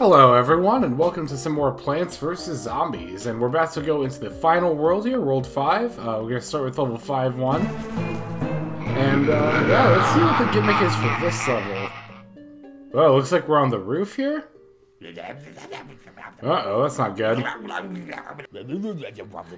Hello everyone, and welcome to some more Plants vs. Zombies, and we're about to go into the final world here, World 5. We're going to start with level 5-1. And, yeah, let's see what the gimmick is for this level. Oh, looks like we're on the roof here? Uh-oh, that's not good.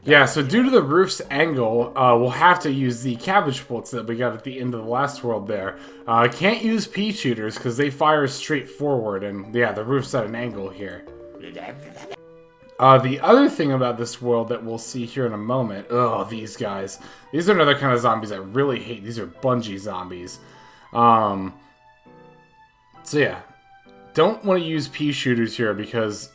Yeah, so due to the roof's angle, we'll have to use the cabbage bullets that we got at the end of the last world there. Can't use pea shooters because they fire straight forward, and yeah, the roof's at an angle here. The other thing about this world that we'll see here in a moment, these guys. These are another kind of zombies I really hate. These are bungee zombies. So yeah. Don't want to use pea shooters here because,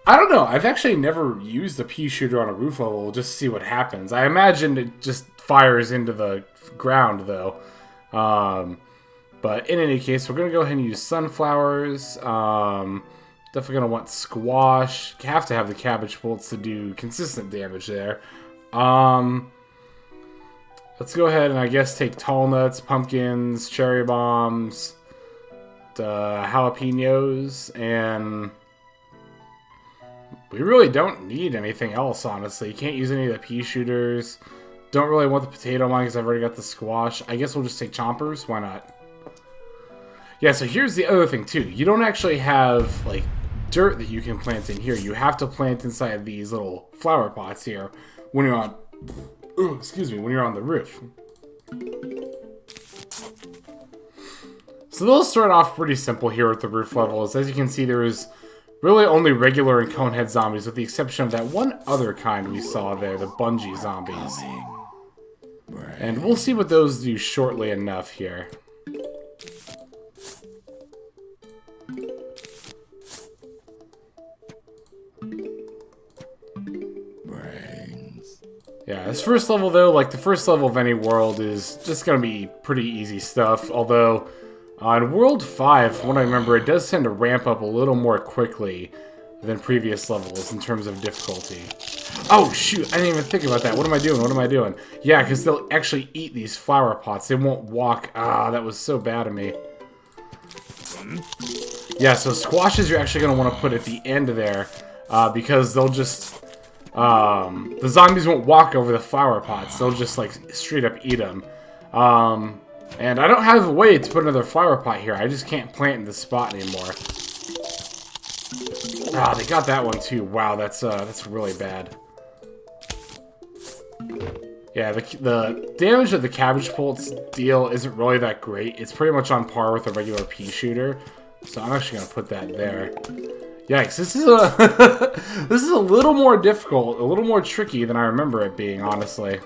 I don't know, I've actually never used a pea shooter on a roof level just to see what happens. I imagine it just fires into the ground though. But in any case, we're going to go ahead and use sunflowers. Definitely going to want squash. Have to have the cabbage bullets to do consistent damage there. Let's go ahead and I guess take tall nuts, pumpkins, cherry bombs, jalapenos, and we really don't need anything else, honestly. You can't use any of the pea shooters. Don't really want the potato mine because I've already got the squash. I guess we'll just take chompers. Why not? Yeah, so here's the other thing, too. You don't actually have, like, dirt that you can plant in here. You have to plant inside these little flower pots here when you're on... Ooh, excuse me, when you're on the roof. So they'll start off pretty simple here at the roof levels. As you can see, there is really only regular and conehead zombies, with the exception of that one other kind we saw there, the bungee zombies. And we'll see what those do shortly enough here. Yeah, this first level though, like the first level of any world, is just going to be pretty easy stuff, although... on World 5, from what I remember, it does tend to ramp up a little more quickly than previous levels in terms of difficulty. Oh, shoot! I didn't even think about that. What am I doing? What am I doing? Yeah, because they'll actually eat these flower pots. They won't walk. Ah, that was so bad of me. Yeah, so squashes you're actually going to want to put at the end there, because they'll just... the zombies won't walk over the flower pots. They'll just, like, straight up eat them. And I don't have a way to put another flower pot here. I just can't plant in this spot anymore. Ah, they got that one too. Wow, that's really bad. Yeah, the damage that the cabbage bullets deal isn't really that great. It's pretty much on par with a regular pea shooter. So I'm actually gonna put that there. Yikes, this is a this is a little more difficult, a little more tricky than I remember it being, honestly.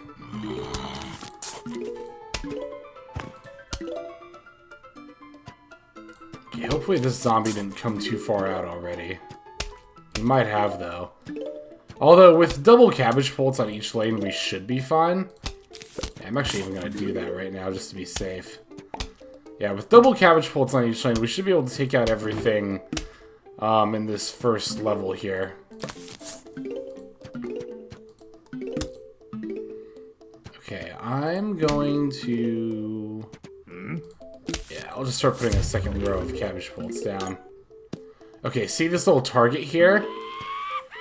Hopefully this zombie didn't come too far out already. He might have, though. Although, with double cabbage bullets on each lane, we should be fine. Yeah, I'm actually even going to do that right now, just to be safe. Yeah, with double cabbage bullets on each lane, we should be able to take out everything in this first level here. Okay, I'm going to... yeah, I'll just start putting a second row of cabbage bullets down. Okay, see this little target here?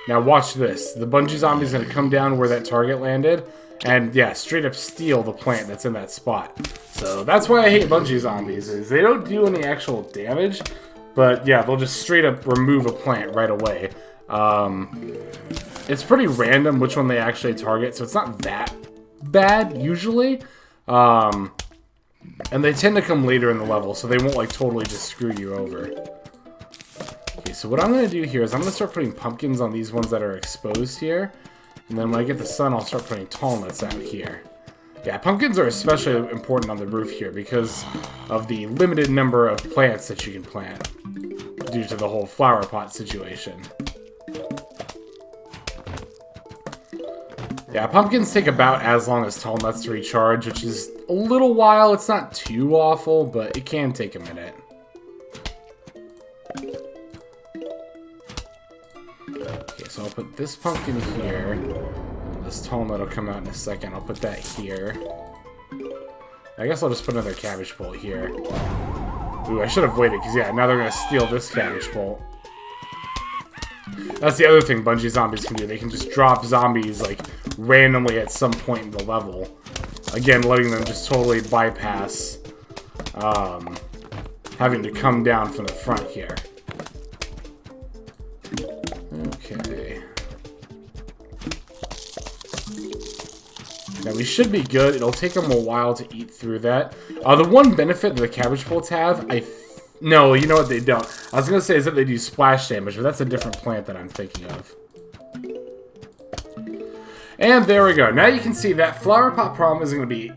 Now watch this. The bungee zombie is going to come down where that target landed, and yeah, straight up steal the plant that's in that spot. So that's why I hate bungee zombies, is they don't do any actual damage, but yeah, they'll just straight up remove a plant right away. It's pretty random which one they actually target, so it's not that bad, usually. And they tend to come later in the level, so they won't, like, totally just screw you over. Okay, so what I'm going to do here is I'm going to start putting pumpkins on these ones that are exposed here. And then when I get the sun, I'll start putting tall nuts out here. Yeah, pumpkins are especially important on the roof here because of the limited number of plants that you can plant due to the whole flower pot situation. Yeah, pumpkins take about as long as tall nuts to recharge, which is a little while. It's not too awful, but it can take a minute. Okay, so I'll put this pumpkin here. This tall nut will come out in a second. I'll put that here. I guess I'll just put another cabbage bolt here. Ooh, I should have waited, because yeah, now they're going to steal this cabbage bolt. That's the other thing Bungie zombies can do. They can just drop zombies, like, randomly at some point in the level. Again, letting them just totally bypass having to come down from the front here. Okay. Now, we should be good. It'll take them a while to eat through that. The one benefit that the cabbage plants have, no, you know what they don't. I was going to say is that they do splash damage, but that's a different plant that I'm thinking of. And there we go. Now you can see that flower pot problem isn't going to be...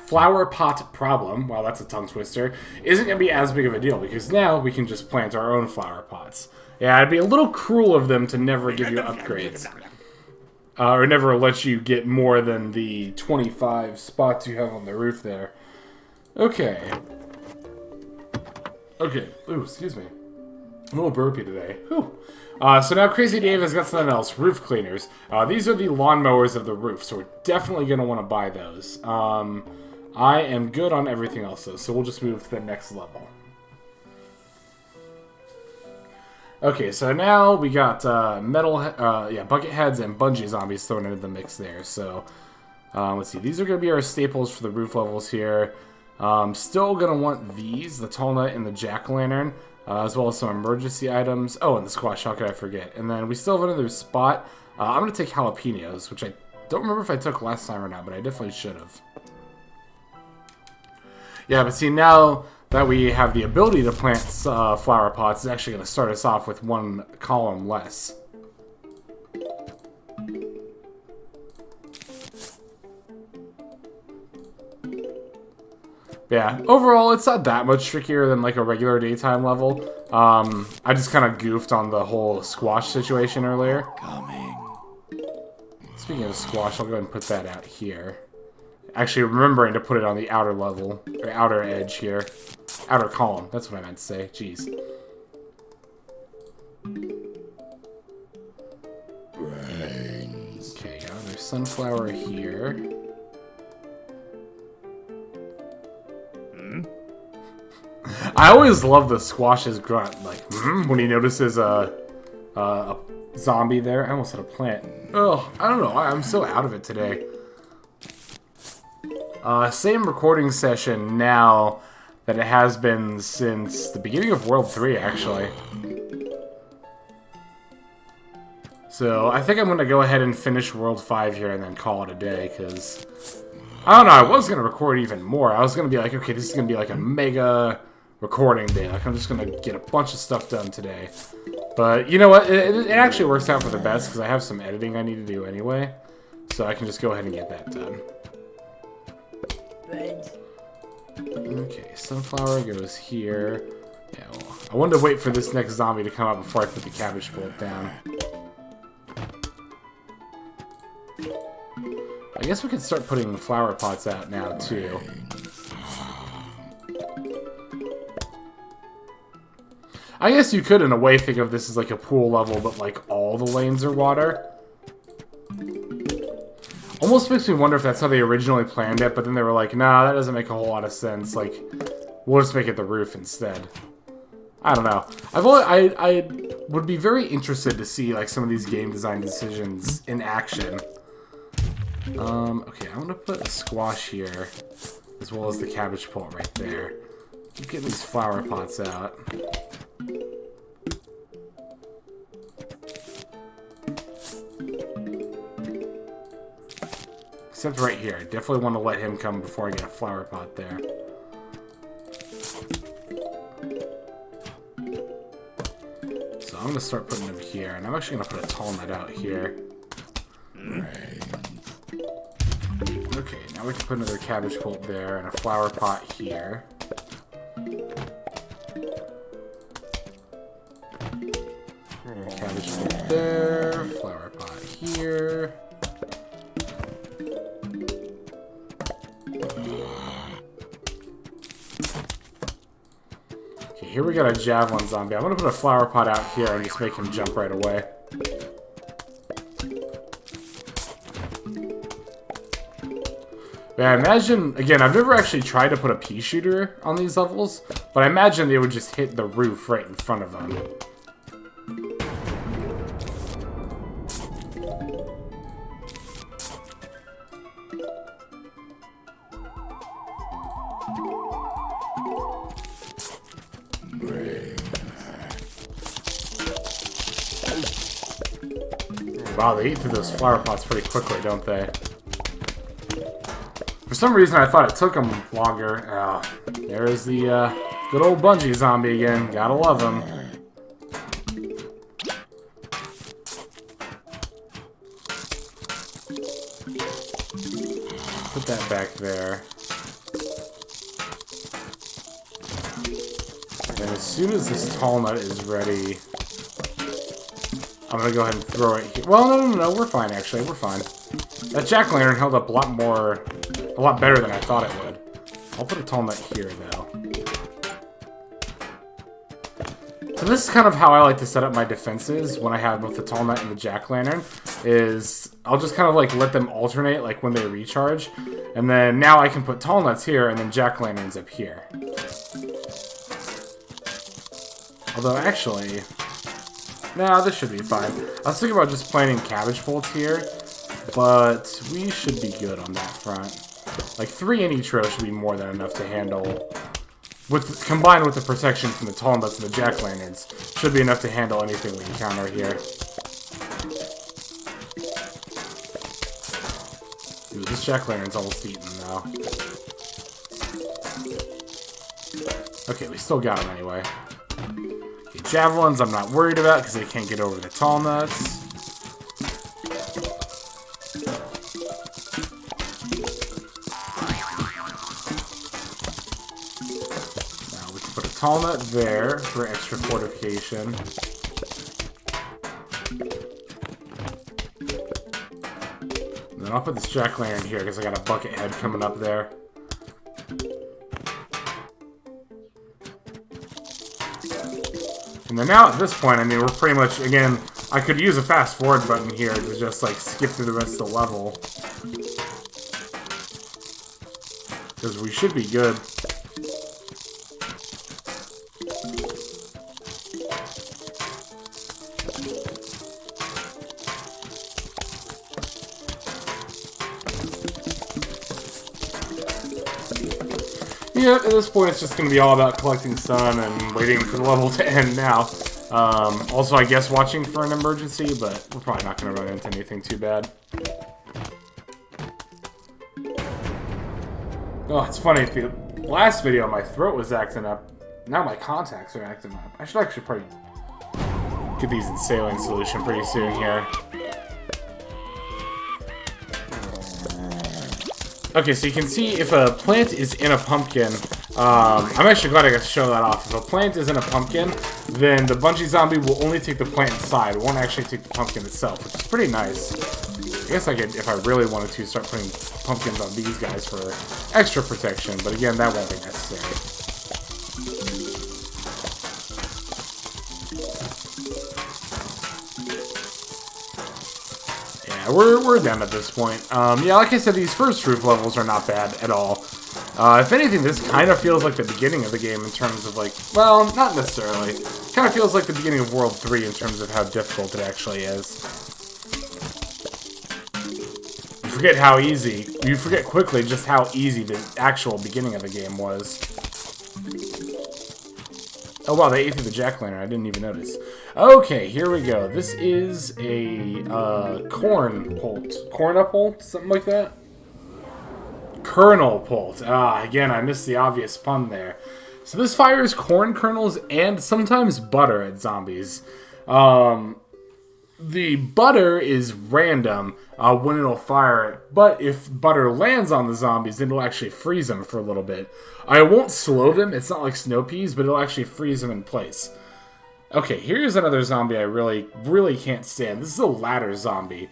Flower pot problem, wow, that's a tongue twister, isn't going to be as big of a deal, because now we can just plant our own flower pots. Yeah, it'd be a little cruel of them to never give you upgrades. Or never let you get more than the 25 spots you have on the roof there. Okay. Okay. Ooh, excuse me. I'm a little burpy today. Whew. So now Crazy Dave has got something else. Roof cleaners. These are the lawnmowers of the roof, so we're definitely going to want to buy those. I am good on everything else, though, so we'll just move to the next level. Okay, so now we got bucket heads and Bungie zombies thrown into the mix there. So let's see, these are going to be our staples for the roof levels here. Still going to want these, the tall nut and the jack-o'-lantern, as well as some emergency items. Oh, and the squash, how could I forget? And then we still have another spot. I'm going to take jalapenos, which I don't remember if I took last time or not, but I definitely should have. Yeah, but see, now that we have the ability to plant flower pots, it's actually going to start us off with one column less. Yeah, overall, it's not that much trickier than like a regular daytime level. I just kind of goofed on the whole squash situation earlier. Speaking of squash, I'll go ahead and put that out here. Actually, remembering to put it on the outer level, or outer edge here. Outer column, that's what I meant to say. Jeez. Okay, got another sunflower here. I always love the squash's grunt, like, when he notices a zombie there. I almost had a plant. Oh, I don't know. I'm so out of it today. Same recording session now that it has been since the beginning of World 3, actually. So, I think I'm going to go ahead and finish World 5 here and then call it a day, because... I don't know, I was going to record even more. I was going to be like, okay, this is going to be like a mega recording day. Like, I'm just going to get a bunch of stuff done today. But, you know what? It actually works out for the best, because I have some editing I need to do anyway. So I can just go ahead and get that done. Okay, sunflower goes here. Yeah, well, I wanted to wait for this next zombie to come out before I put the cabbage plant down. I guess we could start putting the flower pots out now, too. I guess you could, in a way, think of this as like a pool level, but like all the lanes are water. Almost makes me wonder if that's how they originally planned it, but then they were like, nah, that doesn't make a whole lot of sense. Like, we'll just make it the roof instead. I don't know. I would be very interested to see like some of these game design decisions in action. Okay, I'm gonna put a squash here, as well as the cabbage plant right there. Keep getting these flower pots out. Except right here. I definitely want to let him come before I get a flower pot there. So I'm going to start putting them here. And I'm actually going to put a tall nut out here. Okay, now we can put another cabbage plant there and a flower pot here. Cabbage plant there, flower pot here. Okay, here we got a javelin zombie. I'm gonna put a flower pot out here and just make him jump right away. Yeah, I imagine, again, I've never actually tried to put a pea shooter on these levels, but I imagine they would just hit the roof right in front of them. Wow, they eat through those flower pots pretty quickly, don't they? For some reason, I thought it took them longer. There's the good old bungee zombie again. Gotta love him. Put that back there. And as soon as this tall nut is ready, I'm gonna go ahead and throw it here. Well, no, we're fine, actually. We're fine. That jack-o'-lantern held up a lot better than I thought it would. I'll put a tall nut here, though. So this is kind of how I like to set up my defenses when I have both the tall nut and the jack-o'-lantern, is I'll just kind of like let them alternate like when they recharge. And then now I can put tall nuts here and then jack-o'-lanterns up here. Although actually, nah, this should be fine. I was thinking about just planting cabbage bolts here, but we should be good on that front. Like 3 in each row should be more than enough to handle. Combined with the protection from the tall nuts and the jack-o'-lanterns, should be enough to handle anything we encounter here. Ooh, this jack-o'-lantern's almost eaten now. Okay, we still got him anyway. Okay, javelins I'm not worried about because they can't get over the tall nuts. Tall nut there for extra fortification. And then I'll put this jack-o'-lantern here because I got a bucket head coming up there. And then now at this point, I mean, we're pretty much, again, I could use a fast forward button here to just like skip through the rest of the level. Because we should be good. Yeah, at this point it's just going to be all about collecting sun and waiting for the level to end now. Also, I guess watching for an emergency, but we're probably not going to run into anything too bad. Oh, it's funny. The last video, my throat was acting up. Now my contacts are acting up. I should actually probably get these in saline solution pretty soon here. Okay, so you can see if a plant is in a pumpkin, I'm actually glad I got to show that off. If a plant is in a pumpkin, then the bungee zombie will only take the plant inside. It won't actually take the pumpkin itself, which is pretty nice. I guess I could, if I really wanted to, start putting pumpkins on these guys for extra protection, but again, that won't be necessary. We're done at this point. Yeah, like I said, these first roof levels are not bad at all. If anything, this kind of feels like the beginning of the game in terms of like, well, not necessarily. Kind of feels like the beginning of World 3 in terms of how difficult it actually is. You forget how easy, you forget quickly just how easy the actual beginning of the game was. Oh wow, they ate through the jack-o'-lantern, I didn't even notice. Okay, here we go. This is a corn pult. Corn-a-pult? Something like that? Kernel pult. Ah, again, I missed the obvious pun there. So this fires corn kernels and sometimes butter at zombies. The butter is random when it'll fire it, but if butter lands on the zombies, then it'll actually freeze them for a little bit. I won't slow them, it's not like snow peas, but it'll actually freeze them in place. Okay, here's another zombie I really can't stand. This is a ladder zombie.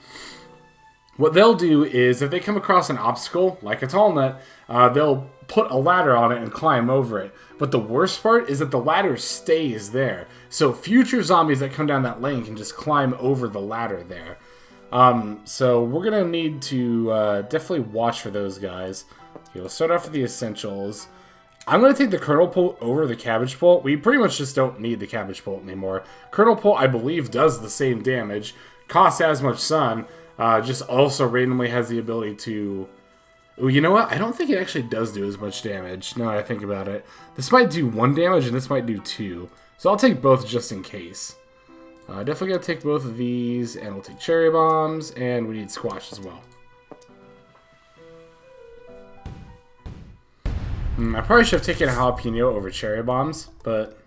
What they'll do is, if they come across an obstacle, like a tall nut, they'll put a ladder on it and climb over it. But the worst part is that the ladder stays there. So future zombies that come down that lane can just climb over the ladder there. So we're going to need to definitely watch for those guys. Okay, we'll start off with the essentials. I'm going to take the kernel pult over the cabbage pult. We pretty much just don't need the cabbage pult anymore. Kernel pult, I believe, does the same damage. Costs as much sun. Just also randomly has the ability to... Ooh, you know what? I don't think it actually does do as much damage, now that I think about it. This might do 1 damage, and this might do 2. So I'll take both just in case. Definitely gotta take both of these, and we'll take cherry bombs, and we need squash as well. I probably should have taken a jalapeno over cherry bombs, but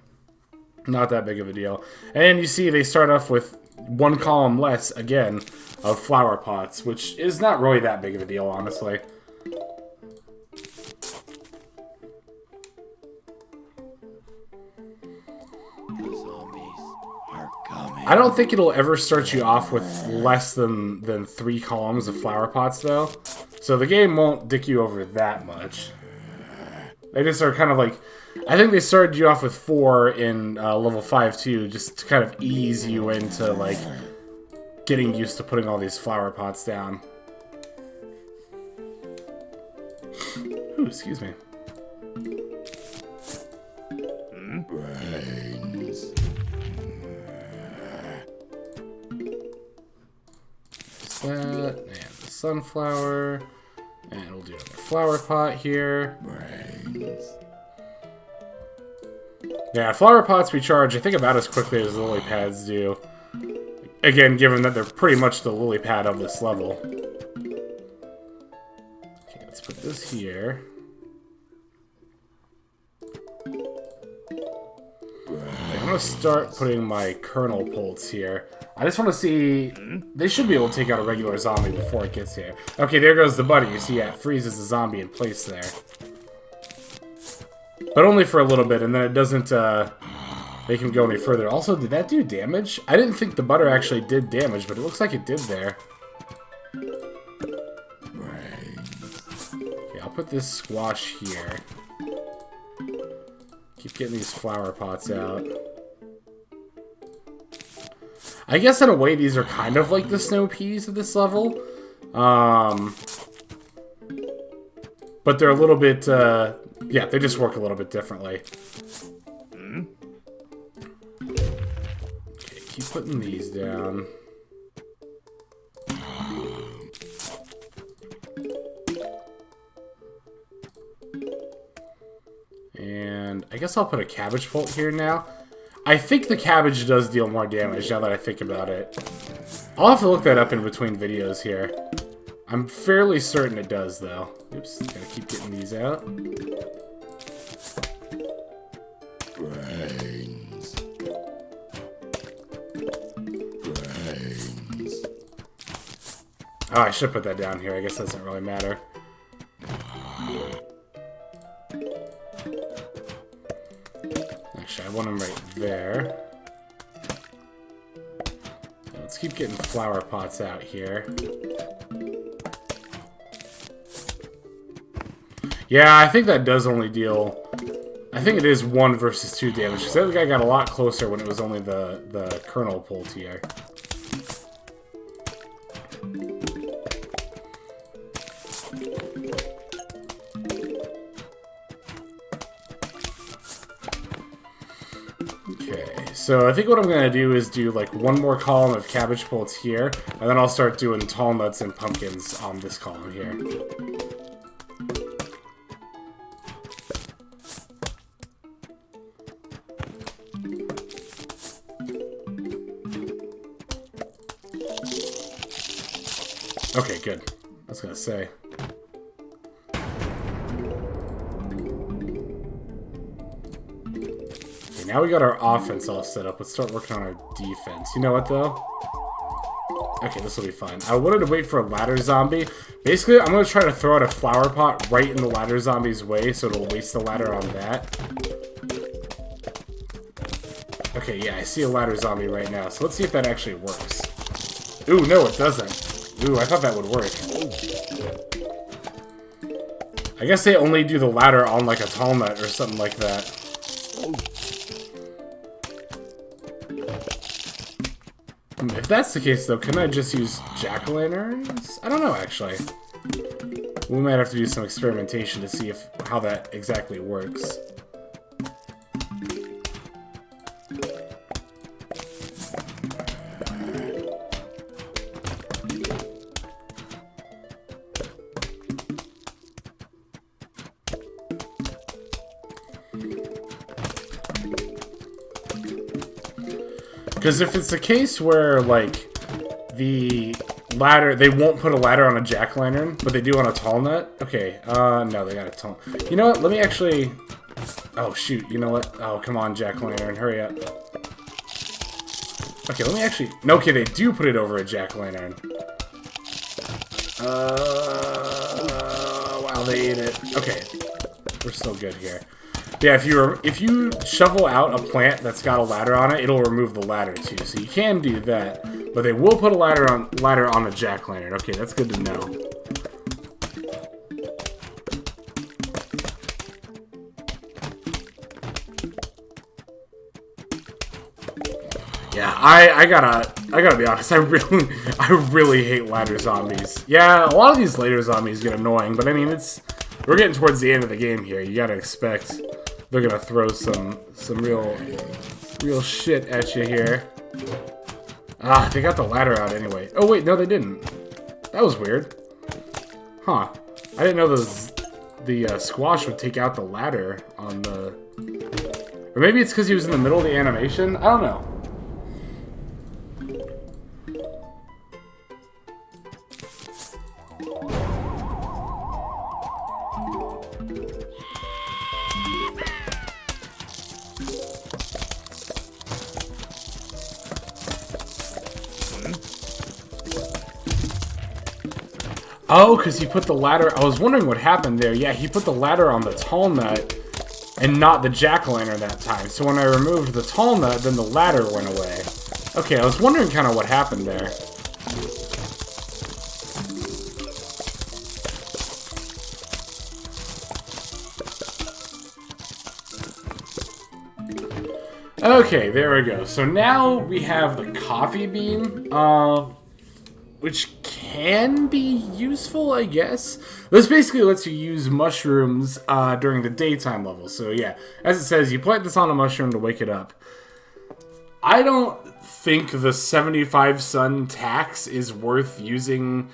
not that big of a deal. And you see they start off with one column less, again, of flower pots, which is not really that big of a deal, honestly. I don't think it'll ever start you off with less than 3 columns of flower pots, though. So the game won't dick you over that much. They just are kind of like... I think they started you off with 4 in level 5, too, just to kind of ease you into, like, getting used to putting all these flower pots down. Ooh, excuse me. Brains. That, and the sunflower, and we'll do another flower pot here. Brains. Yeah, flower pots recharge, I think, about as quickly as the lily pads do. Again, given that they're pretty much the lily pad of this level. Okay, let's put this here. Okay, I'm gonna start putting my kernel bolts here. I just want to see... They should be able to take out a regular zombie before it gets here. Okay, there goes the buddy. You see, yeah, it freezes the zombie in place there. But only for a little bit, and then it doesn't make him go any further. Also, did that do damage? I didn't think the butter actually did damage, but it looks like it did there. Okay, I'll put this squash here. Keep getting these flower pots out. I guess in a way these are kind of like the snow peas of this level. But they're a little bit, yeah, they just work a little bit differently. Okay, keep putting these down. And I guess I'll put a cabbage pult here now. I think the cabbage does deal more damage now that I think about it. I'll have to look that up in between videos here. I'm fairly certain it does, though. Oops, gotta keep getting these out. Brains. Brains. Oh, I should put that down here. I guess that doesn't really matter. Actually, I want them right there. Let's keep getting flower pots out here. Yeah, I think that does only deal... I think it is 1 versus 2 damage, because the other guy got a lot closer when it was only the kernel pult here. Okay, so I think what I'm going to do is do like 1 more column of cabbage pults here, and then I'll start doing tall nuts and pumpkins on this column here. Okay, good. I was gonna say. Okay, now we got our offense all set up. Let's start working on our defense. You know what, though? Okay, this will be fine. I wanted to wait for a ladder zombie. Basically, I'm gonna try to throw out a flower pot right in the ladder zombie's way, so it'll waste the ladder on that. Okay, yeah, I see a ladder zombie right now, so let's see if that actually works. Ooh, no, it doesn't. Ooh, I thought that would work. I guess they only do the ladder on like a tall nut or something like that. If that's the case, though, can I just use jack-o'-lanterns? I don't know, actually. We might have to do some experimentation to see how that exactly works. Because if it's a case where, like, the ladder, they won't put a ladder on a jack-o'-lantern, but they do on a tall nut. Okay, no, they got a tall. You know what? Let me actually. Oh shoot! You know what? Oh come on, jack-o'-lantern, hurry up. Okay, let me actually. No, okay, they do put it over a jack-o'-lantern. Wow, they ate it. Okay, we're still good here. Yeah, if you shovel out a plant that's got a ladder on it, it'll remove the ladder too. So you can do that, but they will put a ladder on a jack-o'-lantern. Okay, that's good to know. Yeah, I gotta be honest. I really hate ladder zombies. Yeah, a lot of these ladder zombies get annoying, but I mean we're getting towards the end of the game here. You gotta expect they're gonna throw some real shit at you here. Ah, they got the ladder out anyway. Oh wait, no they didn't. That was weird. Huh. I didn't know the squash would take out the ladder on the... Or maybe it's because he was in the middle of the animation? I don't know. Oh, because he put the ladder... I was wondering what happened there. Yeah, he put the ladder on the tall nut and not the jack-o'-lantern that time. So when I removed the tall nut, then the ladder went away. Okay, I was wondering kind of what happened there. Okay, there we go. So now we have the coffee bean, which can be useful, I guess. This basically lets you use mushrooms during the daytime level. So yeah, as it says, you plant this on a mushroom to wake it up. I don't think the 75 sun tax is worth using.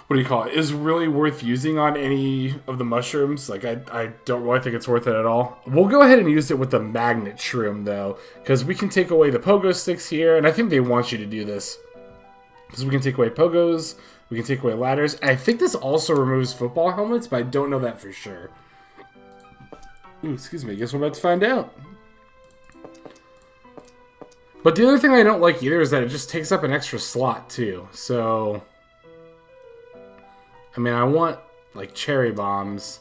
What do you call it? Is really worth using on any of the mushrooms. Like, I don't really think it's worth it at all. We'll go ahead and use it with the magnet shroom, though, because we can take away the pogo sticks here, and I think they want you to do this. Because we can take away pogos, we can take away ladders. I think this also removes football helmets, but I don't know that for sure. Ooh, excuse me, I guess we're about to find out. But the other thing I don't like either is that it just takes up an extra slot, too. So... I mean, I want, like, cherry bombs.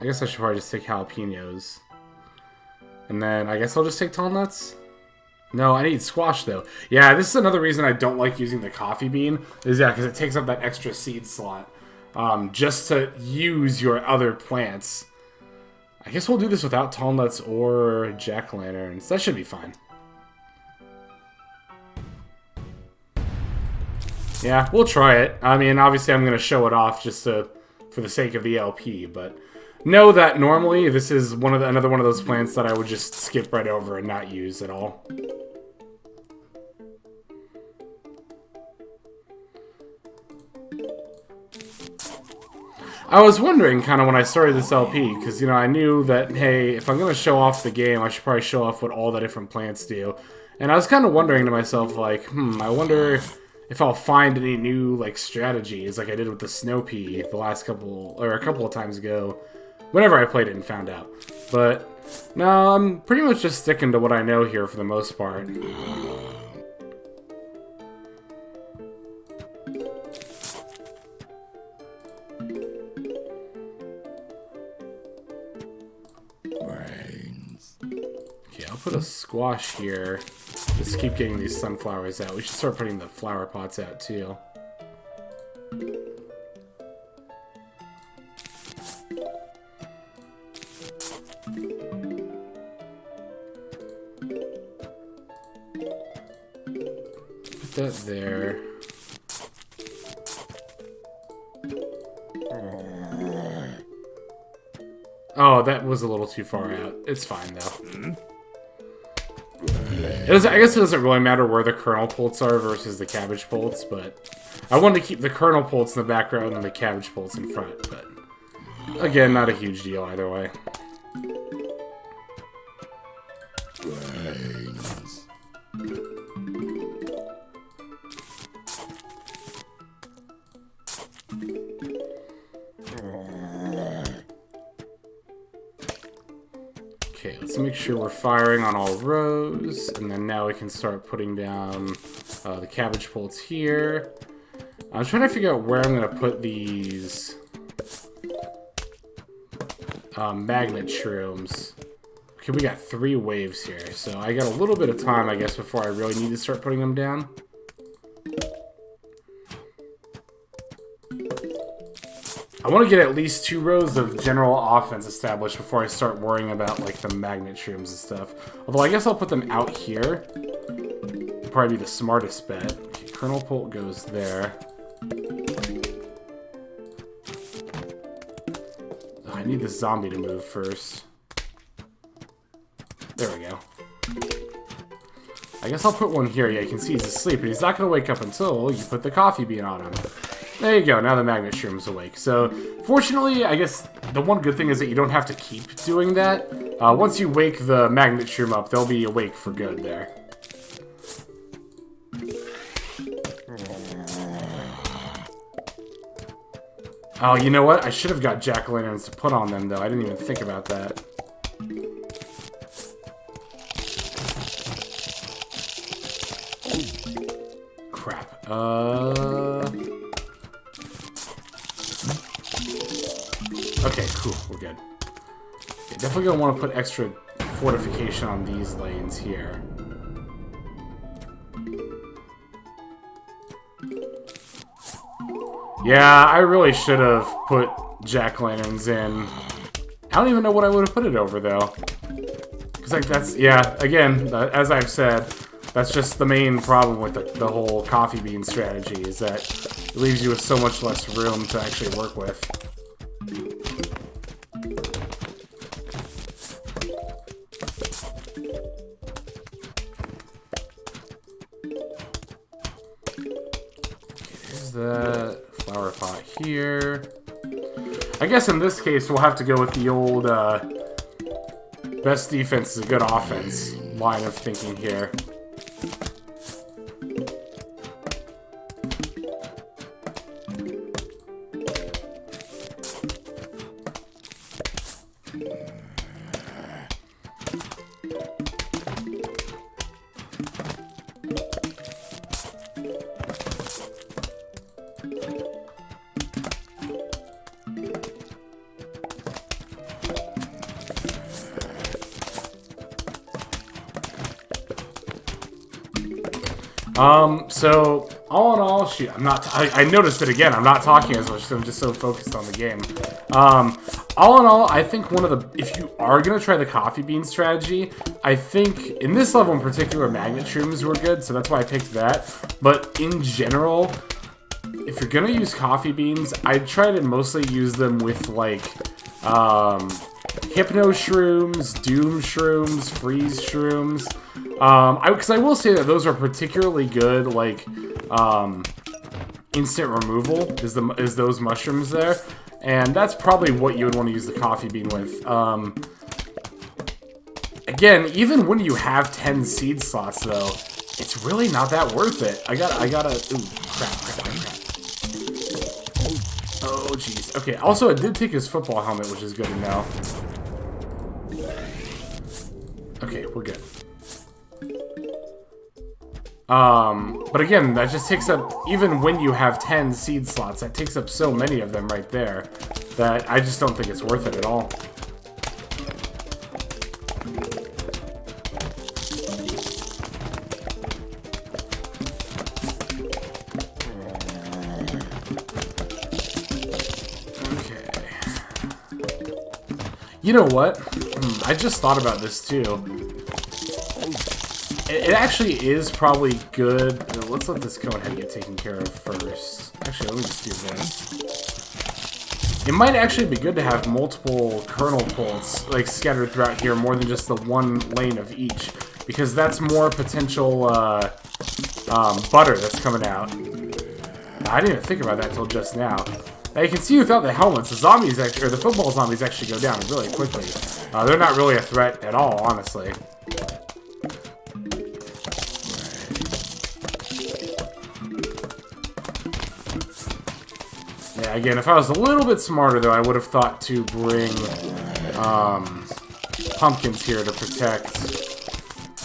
I guess I should probably just take jalapenos. And then, I guess I'll just take tall nuts? No, I need squash, though. Yeah, this is another reason I don't like using the coffee bean. Is, yeah, because it takes up that extra seed slot. Just to use your other plants. I guess we'll do this without tall nuts or jack-o'-lanterns. That should be fine. Yeah, we'll try it. I mean, obviously I'm going to show it off just for the sake of the LP, but know that normally this is another one of those plants that I would just skip right over and not use at all. I was wondering kind of when I started this LP, because, you know, I knew that, hey, if I'm going to show off the game, I should probably show off what all the different plants do. And I was kind of wondering to myself, like, I wonder... if I'll find any new, like, strategies, like I did with the snow pea the last a couple of times ago, whenever I played it and found out. But, no, I'm pretty much just sticking to what I know here for the most part. Okay, I'll put a squash here. Just keep getting these sunflowers out. We should start putting the flower pots out, too. Put that there. Oh, that was a little too far out. It's fine, though. I guess it doesn't really matter where the kernel pults are versus the cabbage pults, but I wanted to keep the kernel pults in the background and the cabbage pults in front, but again, not a huge deal either way. Okay, let's make sure we're firing on all rows, and then now we can start putting down the cabbage pults here. I'm trying to figure out where I'm going to put these magnet shrooms. Okay, we got 3 waves here, so I got a little bit of time, I guess, before I really need to start putting them down. I want to get at least 2 rows of general offense established before I start worrying about, like, the magnet shrooms and stuff. Although, I guess I'll put them out here. Probably be the smartest bet. Okay, Kernel Pult goes there. Oh, I need this zombie to move first. There we go. I guess I'll put one here. Yeah, you can see he's asleep, and he's not going to wake up until you put the coffee bean on him. There you go, now the magnet shroom's awake. So, fortunately, I guess the one good thing is that you don't have to keep doing that. Once you wake the magnet shroom up, they'll be awake for good there. Oh, you know what? I should have got jack-o'-lanterns to put on them, though. I didn't even think about that. Crap. Okay, cool. We're good. Okay, definitely gonna want to put extra fortification on these lanes here. Yeah, I really should have put jack-o'-lanterns in. I don't even know what I would have put it over, though. Because, like, that's... Yeah, again, as I've said, that's just the main problem with the whole coffee bean strategy, is that it leaves you with so much less room to actually work with. That flower pot here. I guess in this case we'll have to go with the old best defense is a good offense line of thinking here. So, all in all, shoot, I noticed it again, I'm not talking as much because I'm just so focused on the game. All in all, I think if you are going to try the coffee bean strategy, I think, in this level in particular, magnet shrooms were good, so that's why I picked that. But in general, if you're going to use coffee beans, I'd try to mostly use them with, like, hypno shrooms, doom shrooms, freeze shrooms. Because I will say that those are particularly good, like, instant removal is those mushrooms there. And that's probably what you would want to use the coffee bean with. Again, even when you have 10 seed slots, though, it's really not that worth it. I gotta, ooh, crap. Oh, jeez. Okay, also, it did take his football helmet, which is good to know. Okay, we're good. But again, that just takes up, even when you have 10 seed slots, that takes up so many of them right there, that I just don't think it's worth it at all. Okay. You know what? I just thought about this too. It actually is probably good. Let's let this cone head get taken care of first. Actually, let me just do this. It might actually be good to have multiple kernel pults, like, scattered throughout here, more than just the one lane of each. Because that's more potential, butter that's coming out. I didn't even think about that until just now. Now you can see without the helmets, the zombies actually, or the football zombies actually go down really quickly. They're not really a threat at all, honestly. Yeah, again, if I was a little bit smarter, though, I would have thought to bring pumpkins here to protect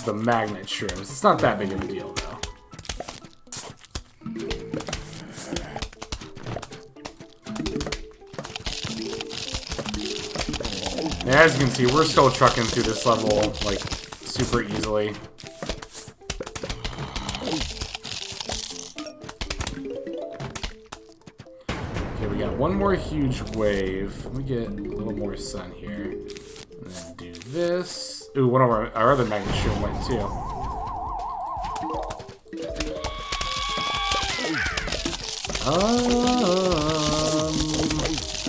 the magnet shrooms. It's not that big of a deal, though. Yeah, as you can see, we're still trucking through this level, like, super easily. Okay, we got one more huge wave. Let me get a little more sun here. And then do this. Ooh, one of our other magnet shroom went, too.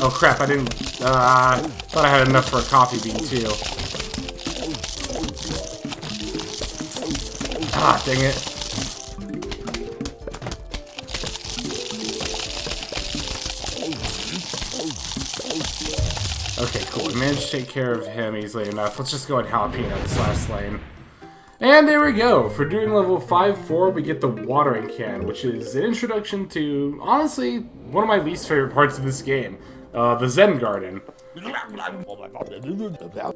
Oh crap, I didn't, thought I had enough for a coffee bean, too. Ah, dang it. Okay, cool, we managed to take care of him easily enough. Let's just go and jalapeno this last lane. And there we go. For doing level 5-4, we get the watering can, which is an introduction to, honestly, one of my least favorite parts of this game. The Zen Garden.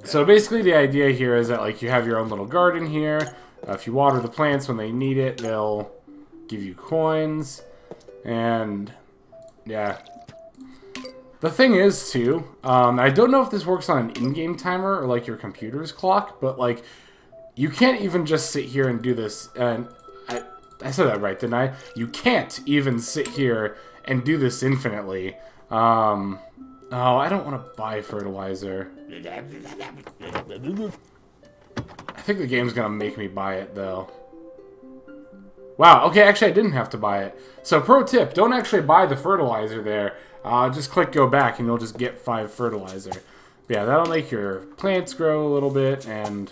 So basically the idea here is that like you have your own little garden here. If you water the plants when they need it, they'll give you coins. And yeah. The thing is too, I don't know if this works on an in-game timer or like your computer's clock, but like you can't even just sit here and do this. And I said that right, didn't I? You can't even sit here and do this infinitely. Oh, I don't want to buy fertilizer. I think the game's gonna make me buy it, though. Wow, okay, actually I didn't have to buy it. So, pro tip, don't actually buy the fertilizer there. Just click go back and you'll just get 5 fertilizer. But yeah, that'll make your plants grow a little bit, and...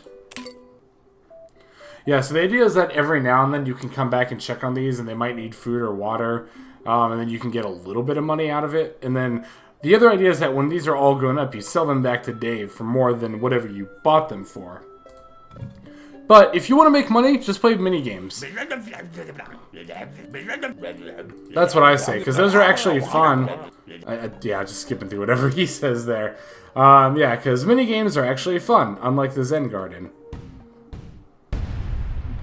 yeah, so the idea is that every now and then you can come back and check on these, and they might need food or water. And then you can get a little bit of money out of it. And then the other idea is that when these are all grown up, you sell them back to Dave for more than whatever you bought them for. But if you want to make money, just play mini games. That's what I say, because those are actually fun. Yeah, just skipping through whatever he says there. Yeah, because mini games are actually fun, unlike the Zen Garden.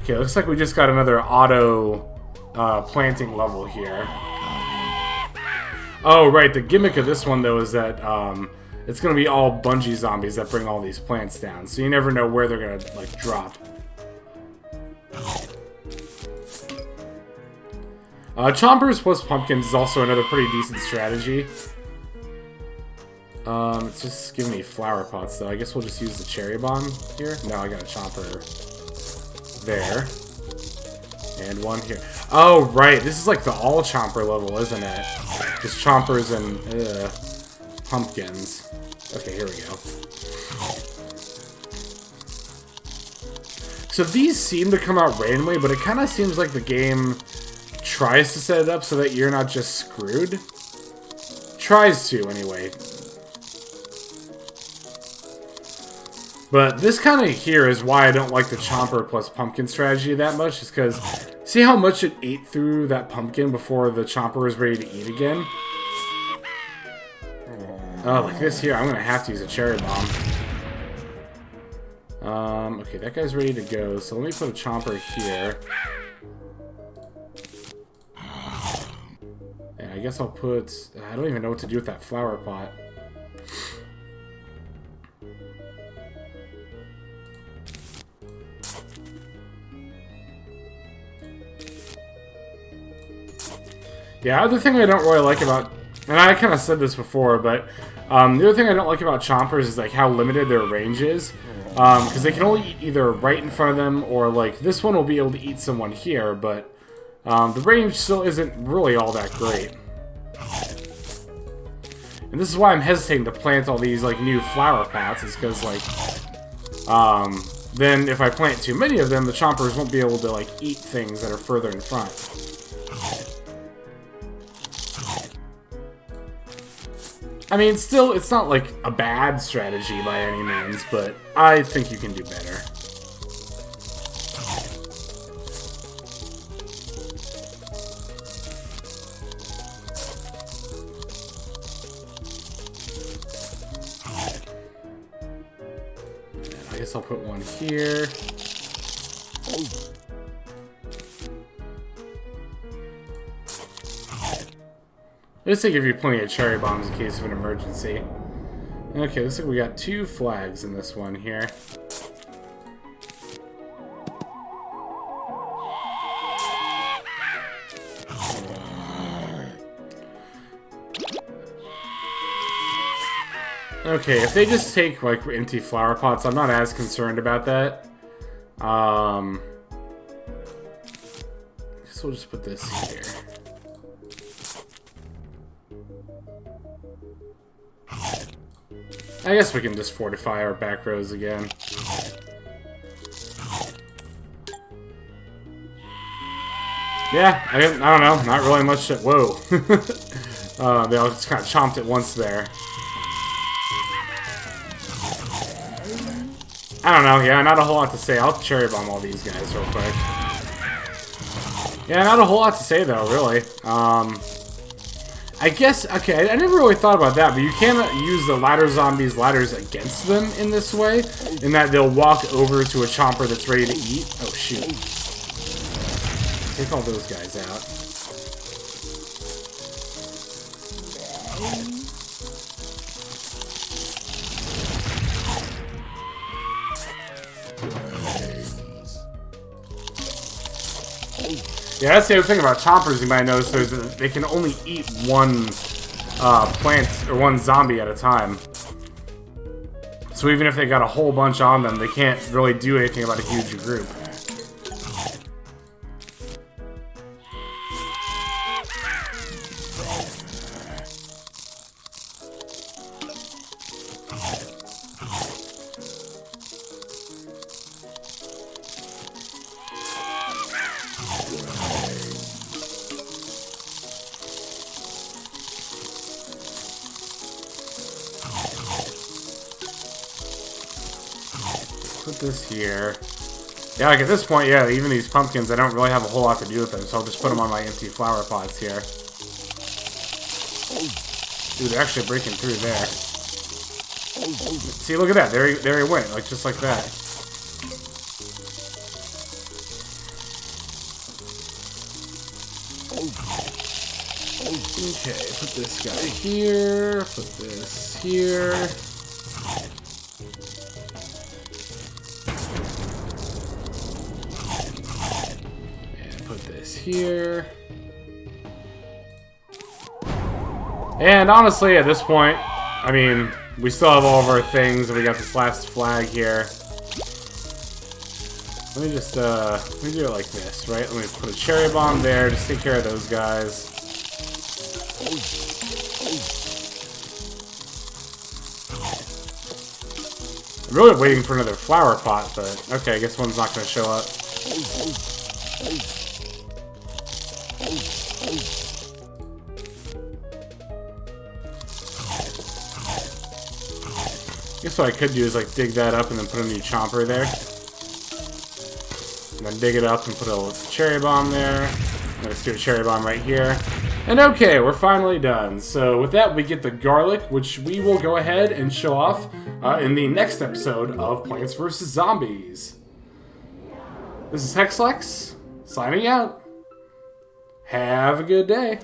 Okay, looks like we just got another auto planting level here. Oh, right, the gimmick of this one, though, is that it's going to be all bungee zombies that bring all these plants down, so you never know where they're going to, like, drop. Chompers plus pumpkins is also another pretty decent strategy. It's just giving me flower pots, though. I guess we'll just use the cherry bomb here. No, I got a chomper there. And one here. Oh, right. This is like the all chomper level, isn't it? Just chompers and pumpkins. Okay, here we go. So these seem to come out randomly, but it kind of seems like the game tries to set it up so that you're not just screwed. Tries to, anyway. But this kind of here is why I don't like the chomper plus pumpkin strategy that much, is because see how much it ate through that pumpkin before the chomper is ready to eat again? Oh, like this here, I'm going to have to use a cherry bomb. Okay, that guy's ready to go, so let me put a chomper here. And I guess I'll put... I don't even know what to do with that flower pot. Yeah, other thing I don't really like about... and I kind of said this before, but... the other thing I don't like about chompers is like how limited their range is. Because they can only eat either right in front of them, or like this one will be able to eat someone here, but the range still isn't really all that great. And this is why I'm hesitating to plant all these like new flower pots, is because like then if I plant too many of them, the chompers won't be able to like eat things that are further in front. I mean, still, it's not like a bad strategy by any means, but I think you can do better. I guess I'll put one here. This will give you plenty of cherry bombs in case of an emergency. Okay, looks like we got 2 flags in this one here. Okay, if they just take, like, empty flower pots, I'm not as concerned about that. I guess we'll just put this here. I guess we can just fortify our back rows again. Yeah, I don't know, not really much. Whoa. They all just kind of chomped it once there. I don't know, yeah, not a whole lot to say. I'll cherry bomb all these guys real quick. Yeah, not a whole lot to say though, really. I guess, okay, I never really thought about that, but you cannot use the ladder zombies' ladders against them in this way, in that they'll walk over to a chomper that's ready to eat. Oh, shoot. Take all those guys out. Yeah, that's the other thing about chompers you might notice, is that they can only eat one plant, or one zombie at a time. So even if they got a whole bunch on them, they can't really do anything about a huge group. Put this here. Yeah, like at this point, yeah, even these pumpkins, I don't really have a whole lot to do with them, so I'll just put them on my empty flower pots here. Dude, they're actually breaking through there. See, look at that. There he went, like just like that. Okay, put this guy here, put this here. Here. And honestly, at this point, I mean, we still have all of our things, and we got this last flag here. Let me just, let me do it like this, right? Let me put a cherry bomb there, just take care of those guys. I'm really waiting for another flower pot, but okay, I guess one's not going to show up. I guess what I could do is like dig that up and then put a new chomper there. And then dig it up and put a cherry bomb there. Let's do a cherry bomb right here. And okay, we're finally done. So with that, we get the garlic, which we will go ahead and show off in the next episode of Plants vs. Zombies. This is Hexlex, signing out. Have a good day.